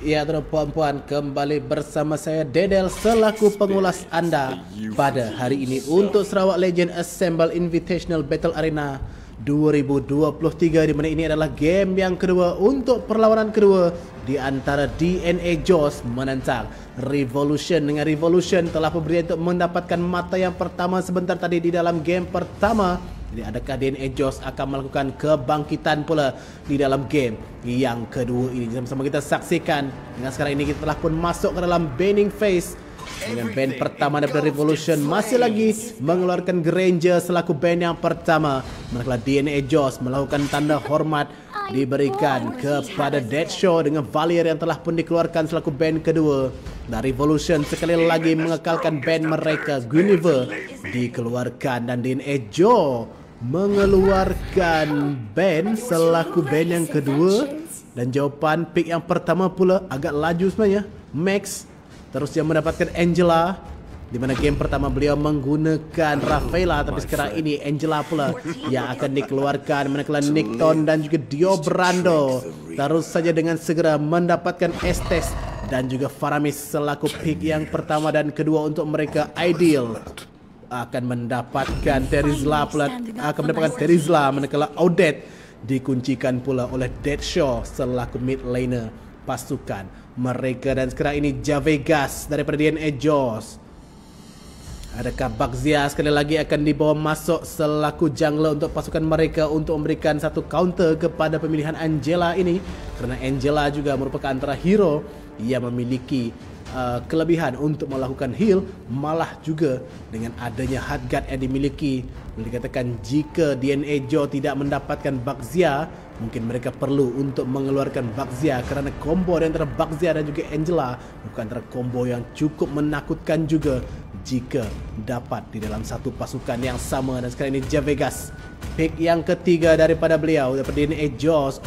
Ya tuan puan-puan, kembali bersama saya Dedel selaku pengulas anda pada hari ini untuk Sarawak Legend Assemble Invitational Battle Arena 2023, di mana ini adalah game yang kedua untuk perlawanan kedua di antara DNA Jaws menentang Revolution. Dengan Revolution telah berjaya untuk mendapatkan mata yang pertama sebentar tadi di dalam game pertama. Jadi adakah DNA Jaws akan melakukan kebangkitan pula di dalam game yang kedua ini? Sama-sama kita saksikan. Dengan sekarang ini kita telah pun masuk ke dalam banning phase dengan band pertama daripada Revolution masih lagi mengeluarkan Granger selaku band yang pertama, manakala DNA Jaws melakukan tanda hormat diberikan kepada Dead Show dengan Valier yang telah pun dikeluarkan selaku band kedua. Dan Revolution sekali lagi mengekalkan band mereka Guinevere dikeluarkan, dan DNA Jaws mengeluarkan band selaku band yang kedua. Dan jawapan pick yang pertama pula agak laju sebenarnya, Max. Terus dia mendapatkan Angela, di mana game pertama beliau menggunakan Rafaela, tapi sekarang ini Angela pula yang akan dikeluarkan, manakala Nickton dan juga Dio Brando terus saja dengan segera mendapatkan Estes dan juga Faramis selaku pick yang pertama dan kedua untuk mereka. Ideal akan mendapatkan Terizla pula, manakala Odette dikuncikan pula oleh Deadshaw selaku mid laner pasukan mereka. Dan sekarang ini Javegas daripada DNA Jaws. Adakah Bagzia sekali lagi akan dibawa masuk selaku jungler untuk pasukan mereka untuk memberikan satu counter kepada pemilihan Angela ini, kerana Angela juga merupakan antara hero yang memiliki kelebihan untuk melakukan heal, malah juga dengan adanya hard guard yang dimiliki. Boleh dikatakan jika DNA Joe tidak mendapatkan Bagzia, mungkin mereka perlu untuk mengeluarkan Bagzia, kerana combo antara Bagzia dan juga Angela bukan antara combo yang cukup menakutkan juga jika dapat di dalam satu pasukan yang sama. Dan sekarang ini Javegas, pick yang ketiga daripada beliau, daripada DNA Jaws.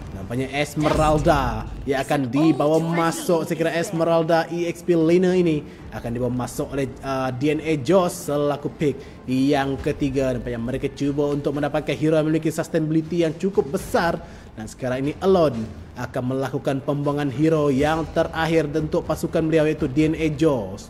Nampaknya Esmeralda yang akan dibawa masuk. Saya kira Esmeralda EXP laner ini akan dibawa masuk oleh DNA Jaws selaku pick yang ketiga. Nampaknya mereka cuba untuk mendapatkan hero yang memiliki sustainability yang cukup besar. Dan sekarang ini Alone akan melakukan pembuangan hero yang terakhir untuk pasukan beliau, iaitu DNA Jaws.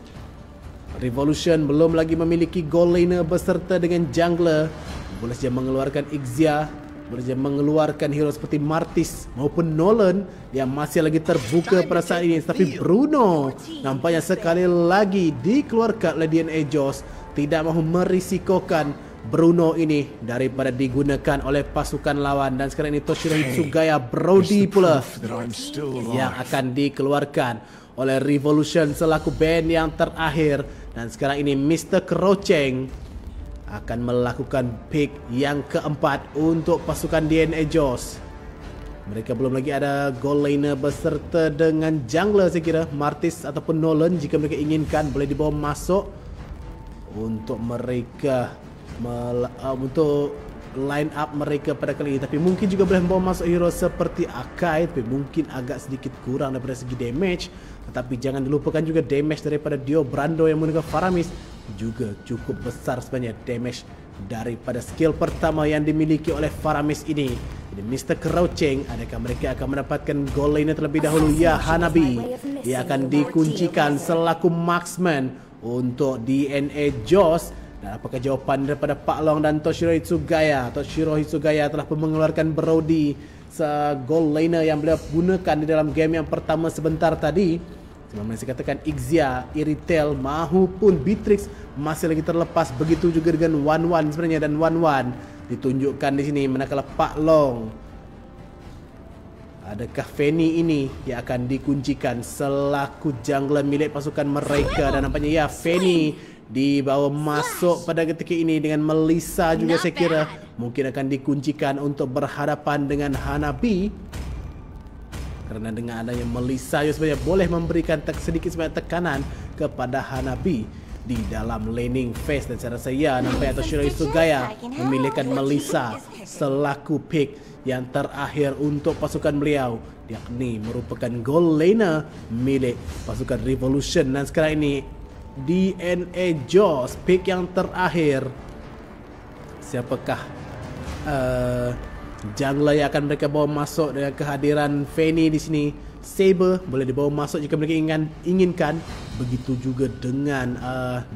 Revolution belum lagi memiliki gold laner beserta dengan jungler. Boleh saja mengeluarkan Ixia, boleh saja mengeluarkan hero seperti Martis maupun Nolan yang masih lagi terbuka pada saat ini. Tapi Bruno nampaknya sekali lagi dikeluarkan oleh DNA Jaws, tidak mahu merisikokan Bruno ini daripada digunakan oleh pasukan lawan. Dan sekarang ini Toshiro Hitsugaya Brody pula yang akan dikeluarkan oleh Revolution selaku band yang terakhir. Dan sekarang ini Mr. Crouching akan melakukan pick yang keempat untuk pasukan DNA Jaws. Mereka belum lagi ada gold laner beserta dengan jungler. Saya kira Martis ataupun Nolan, jika mereka inginkan, boleh dibawa masuk untuk mereka untuk line up mereka pada kali ini. Tapi mungkin juga boleh membawa masuk hero seperti Akai, tapi mungkin agak sedikit kurang daripada segi damage. Tetapi jangan dilupakan juga damage daripada Dio Brando yang menggunakan Faramis juga cukup besar sebenarnya damage daripada skill pertama yang dimiliki oleh Faramis ini. Jadi Mr. Crouching, adakah mereka akan mendapatkan gold laner terlebih dahulu? Ya, Hanabi ia akan dikuncikan selaku marksman untuk DNA Jaws. Dan apakah jawapan daripada Pak Long dan Toshiro Hitsugaya? Toshiro Hitsugaya telah mengeluarkan Brody, gold laner yang beliau gunakan di dalam game yang pertama sebentar tadi. Sebenarnya saya katakan Ixia, Iritel maupun Beatrix masih lagi terlepas. Begitu juga dengan Wan sebenarnya, dan Wan ditunjukkan di sini. Manakala Pak Long, adakah Fanny ini yang akan dikuncikan selaku jungler milik pasukan mereka? Dan nampaknya ya, Fanny dibawa masuk pada ketika ini dengan Melissa juga. Saya kira mungkin akan dikuncikan untuk berhadapan dengan Hanabi, kerana dengan adanya Melissa sebenarnya boleh memberikan sedikit sebanyak tekanan kepada Hanabi di dalam laning phase. Dan saya rasa ya, nampaknya Toshiro Hitsugaya memilihkan Melissa selaku pick yang terakhir untuk pasukan beliau, yakni merupakan gold laner milik pasukan Revolution. Dan sekarang ini DNA Jaws pick yang terakhir. Siapakah Jungler yang akan mereka bawa masuk dengan kehadiran Fanny di sini. Saber boleh dibawa masuk jika mereka inginkan. Begitu juga dengan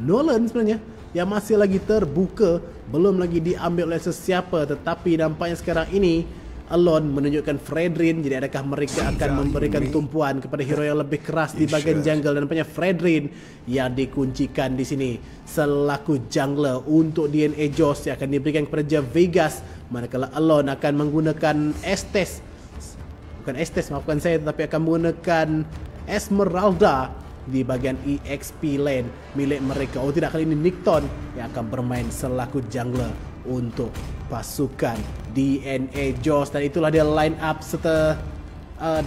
Nolan sebenarnya yang masih lagi terbuka, belum lagi diambil oleh sesiapa. Tetapi nampaknya sekarang ini Alone menunjukkan Fredrin. Jadi adakah mereka akan memberikan tumpuan kepada hero yang lebih keras di bahagian jungle? Dan nampaknya Fredrin yang dikuncikan di sini selaku jungler untuk DNA Joss yang akan diberikan kepada Javegas, manakala Alone akan menggunakan Estes. Bukan Estes, maafkan saya, tetapi akan menggunakan Esmeralda di bahagian EXP lane milik mereka. Oh tidak, kali ini Nikton yang akan bermain selaku jungler untuk pasukan DNA Joss. Dan itulah dia line up serta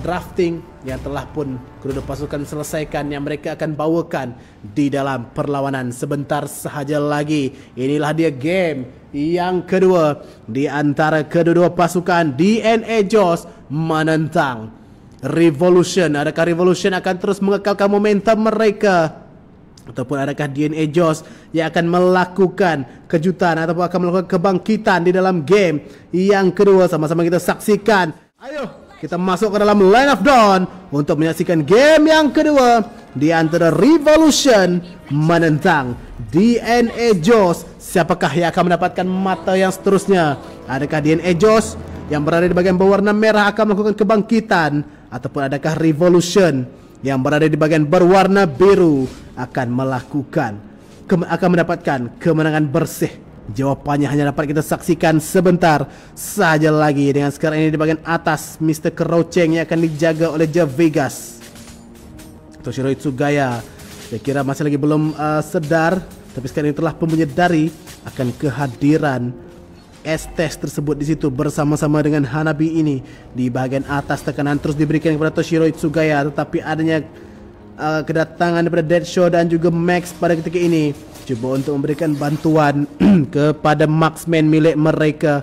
drafting yang telah pun kedua pasukan selesaikan, yang mereka akan bawakan di dalam perlawanan sebentar sahaja lagi. Inilah dia game yang kedua di antara kedua pasukan. DNA Joss menentang Revolution. Adakah Revolution akan terus mengekalkan momentum mereka, ataupun adakah DNA Joss yang akan melakukan kejutan ataupun akan melakukan kebangkitan di dalam game yang kedua? Sama-sama kita saksikan. Ayo kita masuk ke dalam Line of Dawn untuk menyaksikan game yang kedua di antara Revolution menentang DNA Joss. Siapakah yang akan mendapatkan mata yang seterusnya? Adakah DNA Joss yang berada di bagian berwarna merah akan melakukan kebangkitan, ataupun adakah Revolution yang berada di bagian berwarna biru akan mendapatkan kemenangan bersih? Jawapannya hanya dapat kita saksikan sebentar saja lagi. Dengan sekarang ini di bagian atas Mr. Crouching yang akan dijaga oleh Javegas. Toshiro Itsugaya saya kira masih lagi belum sedar, tapi sekarang ini telah pun menyadari akan kehadiran Estes tersebut di situ bersama-sama dengan Hanabi ini. Di bahagian atas tekanan terus diberikan kepada Toshiro Itsugaya, tetapi adanya kedatangan daripada Deadshaw dan juga Max pada ketika ini cuba untuk memberikan bantuan kepada marksman milik mereka.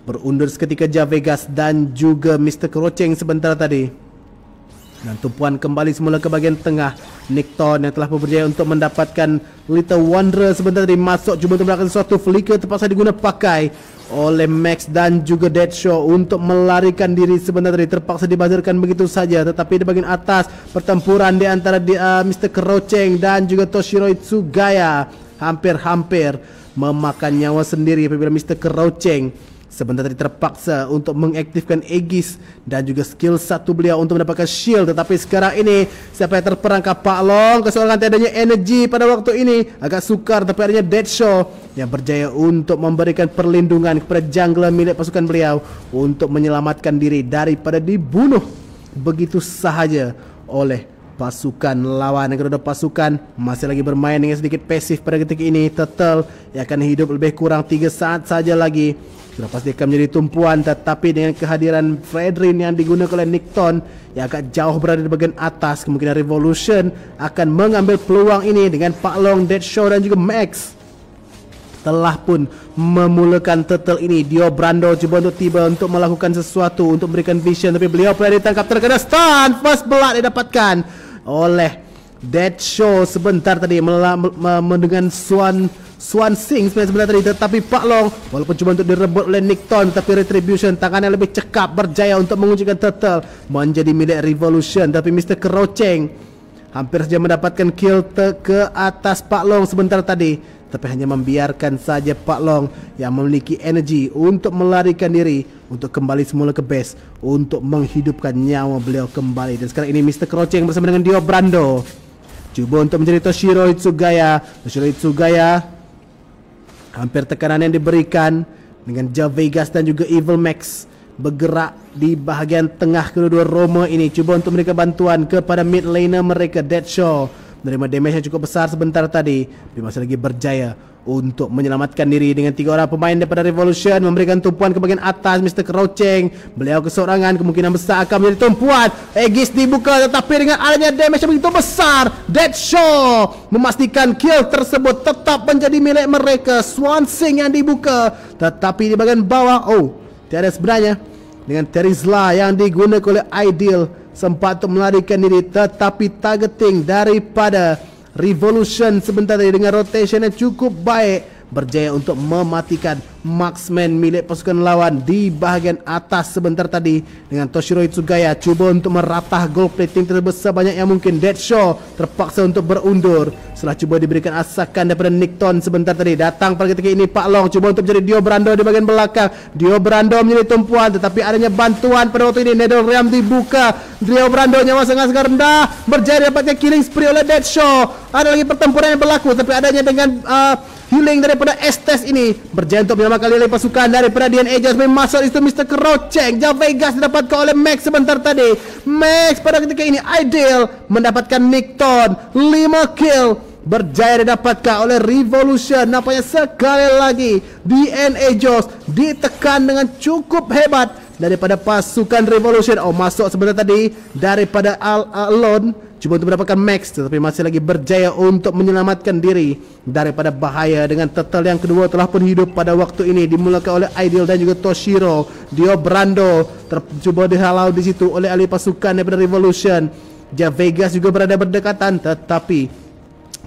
Berundur seketika Javegas dan juga Mr. Crouching sebentar tadi. Dan tumpuan kembali semula ke bahagian tengah. Nikton yang telah berjaya untuk mendapatkan Little Wanderer sebentar tadi masuk, cuba untuk melakukan sesuatu. Flicker terpaksa digunakan pakai oleh Max dan juga Deadshaw untuk melarikan diri sebentar tadi, terpaksa dibazarkan begitu saja. Tetapi di bahagian atas pertempuran di antara Mr. Crouching dan juga Toshiro Itsugaya hampir-hampir memakan nyawa sendiri apabila Mr. Crouching sebentar tadi terpaksa untuk mengaktifkan Aegis dan juga skill satu beliau untuk mendapatkan shield. Tetapi sekarang ini siapa yang terperangkap? Pak Long. Keseorangan tiadanya energi pada waktu ini agak sukar, tapi adanya Deadshaw yang berjaya untuk memberikan perlindungan kepada jungler milik pasukan beliau untuk menyelamatkan diri daripada dibunuh begitu sahaja oleh pasukan lawan. Yang kedua pasukan masih lagi bermain dengan sedikit pasif pada ketika ini. Turtle yang akan hidup lebih kurang 3 saat saja lagi sudah pasti akan menjadi tumpuan. Tetapi dengan kehadiran Fredrin yang digunakan oleh Nikton yang agak jauh berada di bagian atas, kemungkinan Revolution akan mengambil peluang ini dengan Pak Long, Deadshaw dan juga Max telah pun memulakan turtle ini. Dio Brando cuba untuk tiba untuk melakukan sesuatu untuk memberikan vision, tapi beliau pernah ditangkap, terkena stun. First blood didapatkan oleh Deadshaw sebentar tadi dengan Swan Sing sebentar tadi. Tetapi Pak Long walaupun cuma untuk direbut oleh Nikton, tapi Retribution tangan yang lebih cekap berjaya untuk mengunci turtle menjadi milik Revolution. Tapi Mr. Crouching hampir saja mendapatkan kill ke atas Pak Long sebentar tadi, tapi hanya membiarkan saja Pak Long yang memiliki energi untuk melarikan diri, untuk kembali semula ke base, untuk menghidupkan nyawa beliau kembali. Dan sekarang ini Mr. Crouching bersama dengan Dio Brando cuba untuk menjadi Toshiro Itsugaya. Toshiro Itsugaya hampir tekanan yang diberikan dengan Javegas dan juga Evil Max bergerak di bahagian tengah kedua-dua Roma ini, cuba untuk memberikan bantuan kepada mid laner mereka. Deadshaw menerima damage yang cukup besar sebentar tadi, tapi masih lagi berjaya untuk menyelamatkan diri dengan 3 orang pemain daripada Revolution. Memberikan tumpuan ke bahagian atas Mr. Crouching, beliau keseorangan, kemungkinan besar akan menjadi tumpuan. Aegis dibuka, tetapi dengan adanya damage yang begitu besar, Deadshaw memastikan kill tersebut tetap menjadi milik mereka. Swan Sing yang dibuka, tetapi di bahagian bawah tiada sebenarnya dengan Terizla yang digunakan oleh Ideal sempat untuk melarikan diri, tetapi targeting daripada Revolution sebentar tadi dengan rotation yang cukup baik berjaya untuk mematikan marksman milik pasukan lawan di bahagian atas sebentar tadi dengan Toshiro Itsugaya cuba untuk meratah gold plating tersebut sebanyak yang mungkin. Deadshaw terpaksa untuk berundur setelah cuba diberikan asakan daripada Nickton sebentar tadi. Datang pada ketika ini Pak Long cuba untuk menjadi Dio Brando di bahagian belakang. Dio Brando menjadi tumpuan tetapi adanya bantuan pada waktu ini. Netherrealm dibuka. Dio Brando nyawa sangat-sangat rendah berjaya dapatkan killing spree oleh Deadshaw. Ada lagi pertempuran yang berlaku tapi adanya dengan healing daripada Estes ini berjaya untuk menyelamatkan oleh pasukan daripada DNA Just masuk itu Mr. Crouching. Vegas didapatkan oleh Max sebentar tadi. Max pada ketika ini Ideal mendapatkan Nickton 5 kill berjaya didapatkan oleh Revolution. Nampaknya sekali lagi DNA Just ditekan dengan cukup hebat daripada pasukan Revolution. Masuk sebentar tadi daripada Alone cuba untuk mendapatkan Max tetapi masih lagi berjaya untuk menyelamatkan diri daripada bahaya dengan turtle yang kedua telah pun hidup pada waktu ini dimulakan oleh Ideal dan juga Toshiro. Dio Brando cuba dihalau di situ oleh ahli pasukan daripada Revolution. Vegas juga berada berdekatan tetapi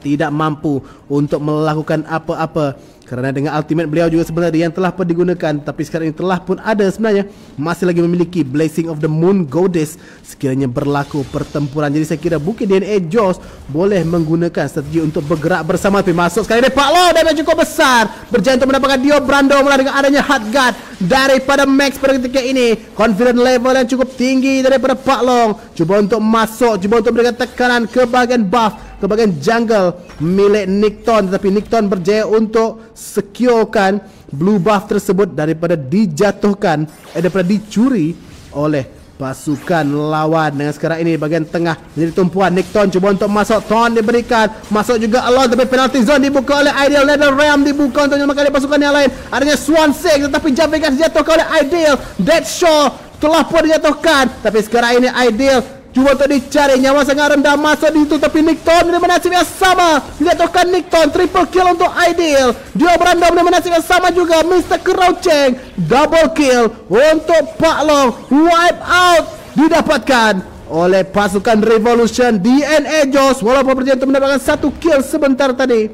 tidak mampu untuk melakukan apa-apa kerana dengan ultimate beliau juga sebenarnya yang telah pun digunakan tapi sekarang ini telah pun ada sebenarnya masih lagi memiliki Blessing of the Moon Goddess sekiranya berlaku pertempuran. Jadi saya kira mungkin DNA Jaws boleh menggunakan strategi untuk bergerak bersama tapi masuk sekali dari Pak Lo dan cukup besar berjaya untuk mendapatkan Dio Brando melalui dengan adanya hard guard daripada Max pada ketika ini. Confident level yang cukup tinggi daripada Pak Long cuba untuk masuk, cuba untuk memberikan tekanan ke bahagian buff, ke bahagian jungle milik Nickton tetapi Nickton berjaya untuk securekan blue buff tersebut daripada dijatuhkan daripada dicuri oleh pasukan lawan. Dengan sekarang ini bahagian tengah menjadi tumpuan. Nickton cuba untuk masuk, Ton diberikan, masuk juga Alone tapi penalty zone dibuka oleh Ideal. Netherrealm dibuka untuk menyelamatkan pasukan yang lain. Adanya Swan Six tetapi Vegas dijatuhkan oleh Ideal. Deadshaw telah pun dijatuhkan tapi sekarang ini Ideal cuba untuk dicari, nyawa sangat rendah masuk di situ tapi Nickton dengan nasib yang sama dijatuhkan. Nickton triple kill untuk Ideal. Dio Brando dengan nasib yang sama juga. Mr. Crouching double kill untuk Pak Long. Wipe out didapatkan oleh pasukan Revolution. DNA Jaws walaupun berjaya untuk mendapatkan 1 kill sebentar tadi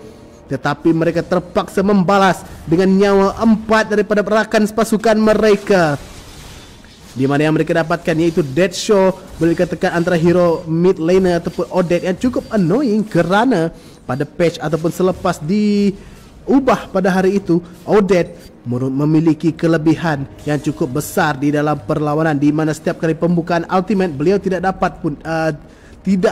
tetapi mereka terpaksa membalas dengan nyawa 4 daripada rakan pasukan mereka di mana yang mereka dapatkan iaitu Deadshaw boleh dikatakan antara hero mid laner ataupun Odette yang cukup annoying kerana pada patch ataupun selepas diubah pada hari itu Odette memiliki kelebihan yang cukup besar di dalam perlawanan di mana setiap kali pembukaan ultimate beliau tidak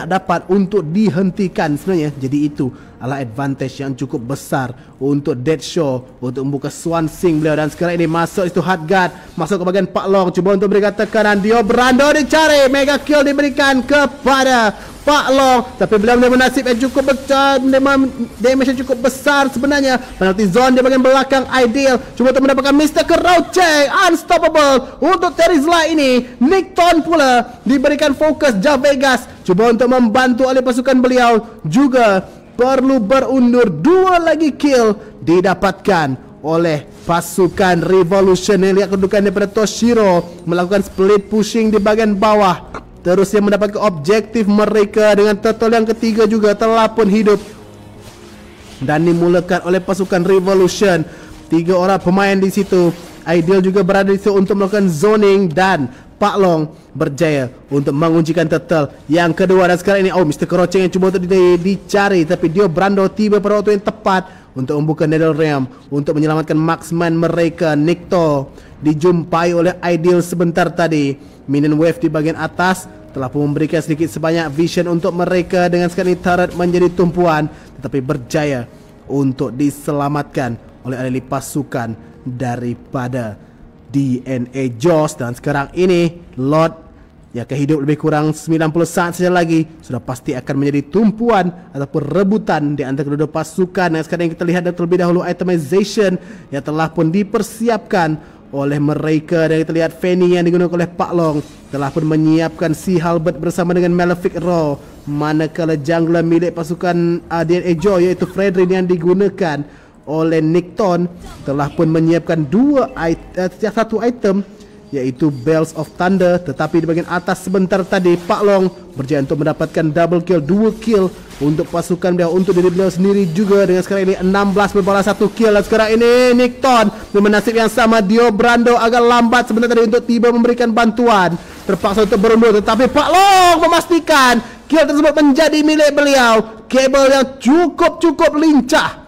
dapat untuk dihentikan sebenarnya. Jadi itu adalah advantage yang cukup besar untuk Deadshaw untuk membuka Swan Sing beliau. Dan sekarang ini masuk itu hard guard, masuk ke bahagian Pak Long cuba untuk berikan tekanan. Dio Brando dicari, mega kill diberikan kepada Pak Long tapi beliau menerima nasib yang cukup besar, damage yang cukup besar sebenarnya. Penalty zone di bahagian belakang Ideal cuba untuk mendapatkan Mr. Crouching unstoppable untuk Terizla ini. Nickton pula diberikan fokus. Vegas cuba untuk membantu oleh pasukan beliau juga perlu berundur. 2 lagi kill didapatkan oleh pasukan Revolution. Lihat kedudukan daripada Toshiro melakukan split pushing di bahagian bawah terus yang mendapatkan objektif mereka dengan turtle yang ketiga juga telah pun hidup dan dimulakan oleh pasukan Revolution. 3 orang pemain di situ. Ideal juga berada di situ untuk melakukan zoning dan Pak Long berjaya untuk menguncikan turtle yang kedua. Dan sekarang ini Mr. Crouching yang cuba untuk dicari tapi Dio Brando tiba pada waktu yang tepat untuk membuka Netherrealm untuk menyelamatkan marksman mereka. Nikto dijumpai oleh Ideal sebentar tadi. Minion wave di bahagian atas telah pun memberikan sedikit sebanyak vision untuk mereka. Dengan sekarang ini turret menjadi tumpuan tetapi berjaya untuk diselamatkan oleh ahli pasukan daripada DNA Jaws. Dan sekarang ini Lord yang akan hidup lebih kurang 90 saat saja lagi sudah pasti akan menjadi tumpuan ataupun rebutan di antara kedua pasukan. Dan sekarang kita lihat terlebih dahulu itemization yang telah pun dipersiapkan oleh mereka. Dan kita lihat Fanny yang digunakan oleh Pak Long telah pun menyiapkan si Halbert bersama dengan Malefic Raw, manakala jungler milik pasukan DNA Jaws iaitu Fredrin yang digunakan oleh Nickton telah pun menyiapkan satu item iaitu Bells of Thunder. Tetapi di bahagian atas sebentar tadi Pak Long berjaya untuk mendapatkan double kill, 2 kill untuk pasukan beliau, untuk diri beliau sendiri juga. Dengan sekarang ini 16 berbalas 1 kill. Dan sekarang ini Nickton dengan nasib yang sama, Dio Brando agak lambat sebentar tadi untuk tiba memberikan bantuan, terpaksa untuk berundur. Tetapi Pak Long memastikan kill tersebut menjadi milik beliau. Kabel yang cukup lincah,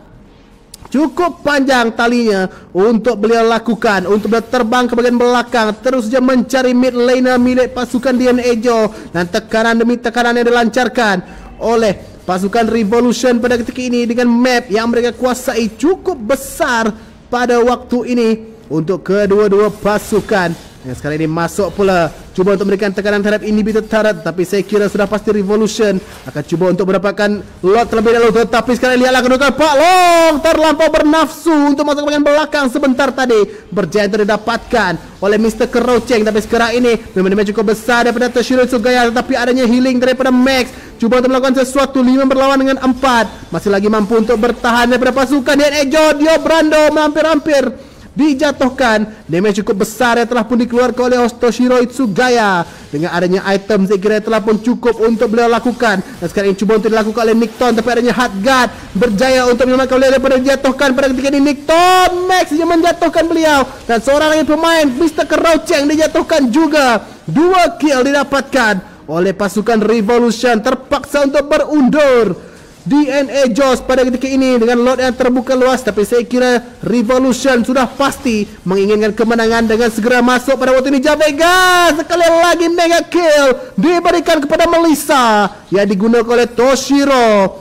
cukup panjang talinya untuk beliau lakukan, untuk beliau terbang ke bagian belakang, terus saja mencari mid laner milik pasukan DNA Joe. Dan tekanan demi tekanan yang dilancarkan oleh pasukan Revolution pada ketika ini dengan map yang mereka kuasai cukup besar pada waktu ini untuk kedua-dua pasukan. Yang sekarang ini masuk pula, cuba untuk memberikan tekanan terhadap inhibitor turret, tapi saya kira sudah pasti Revolution akan cuba untuk mendapatkan lot terlebih dahulu. Tetapi sekarang lihatlah kedudukan Pak Long terlampau bernafsu untuk masuk ke bagian belakang sebentar tadi, berjaya untuk didapatkan oleh Mr. Keroucheng. Tapi sekarang ini memang cukup besar daripada Toshiro Sugaya, tetapi adanya healing daripada Max, cuba untuk melakukan sesuatu. 5 berlawan dengan 4, masih lagi mampu untuk bertahan daripada pasukan DNA Joe. Dio Brando hampir-hampir dijatuhkan. Damage cukup besar yang telah pun dikeluarkan oleh Toshiro Itsugaya. Dengan adanya item saya kira telah pun cukup untuk beliau lakukan. Dan sekarang ini cuba untuk dilakukan oleh Nickton, tapi adanya Hardguard berjaya untuk menyelamatkan beliau daripada dijatuhkan. Pada ketika ini Nickton Max saja menjatuhkan beliau, dan seorang lagi pemain Mr. Keroucheng dijatuhkan juga. 2 kill didapatkan oleh pasukan Revolution, terpaksa untuk berundur. DNA Joss pada ketika ini dengan lot yang terbuka luas, tapi saya kira Revolution sudah pasti menginginkan kemenangan dengan segera masuk pada waktu ini. Javega sekali lagi mega kill diberikan kepada Melissa yang digunakan oleh Toshiro.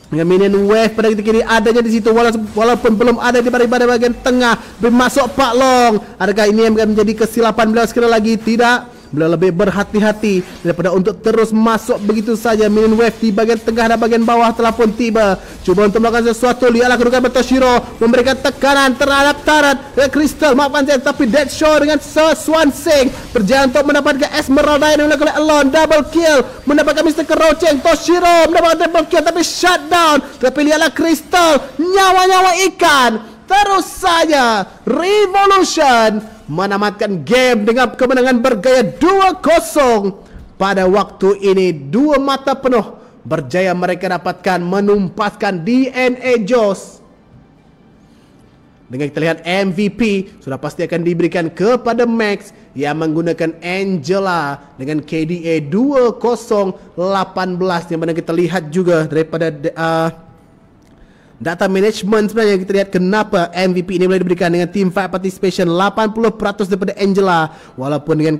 Dengan minion wave pada ketika ini adanya di situ, walaupun belum ada di bagian tengah. Bermasuk Pak Long. Adakah ini yang menjadi kesilapan beliau sekali lagi? Tidak. Beliau lebih berhati-hati daripada untuk terus masuk begitu saja. Minion wave di bagian tengah dan bagian bawah telah pun tiba. Cuba untuk melakukan sesuatu. Lihatlah kedudukan Toshiro memberikan tekanan terhadap turret Crystal, maafkan saya, tapi Deadshaw dengan Swansing berjaya untuk mendapatkan Esmeralda yang dilakukan oleh Alone. Double kill mendapatkan Mr. Keroucheng. Toshiro mendapatkan double kill tapi shutdown. Tapi lihatlah Crystal, nyawa-nyawa ikan. Terus saja Revolution menamatkan game dengan kemenangan bergaya 2-0 pada waktu ini. 2 mata penuh berjaya mereka dapatkan, menumpaskan DNA Joss. Dengan kita lihat MVP sudah pasti akan diberikan kepada Max yang menggunakan Angela dengan KDA 2018, yang mana kita lihat juga daripada data management sebenarnya kita lihat kenapa MVP ini boleh diberikan dengan team fight participation 80% daripada Angela, walaupun dengan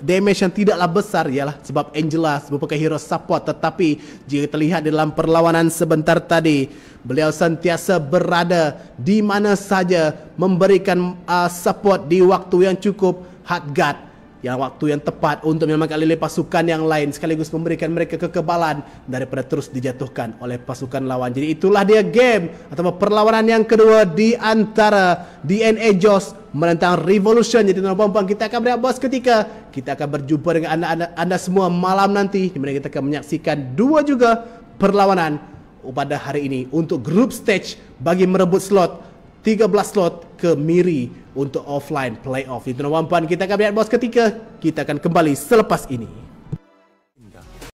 damage yang tidaklah besar, ialah sebab Angela merupakan hero support. Tetapi jika kita lihat dalam perlawanan sebentar tadi, beliau sentiasa berada di mana saja memberikan support di waktu yang cukup, Hardguard yang waktu yang tepat untuk menyelamatkan lini pasukan yang lain, sekaligus memberikan mereka kekebalan daripada terus dijatuhkan oleh pasukan lawan. Jadi itulah dia game atau perlawanan yang kedua di antara DNA Joss menentang Revolution. Jadi tuan-tuan, kita akan melihat bos ketika kita akan berjumpa dengan anda semua malam nanti, di mana kita akan menyaksikan 2 juga perlawanan pada hari ini untuk group stage bagi merebut slot 13 slot ke Miri untuk offline playoff. Itu tuan-tuan, kita akan lihat bos ketika kita akan kembali selepas ini.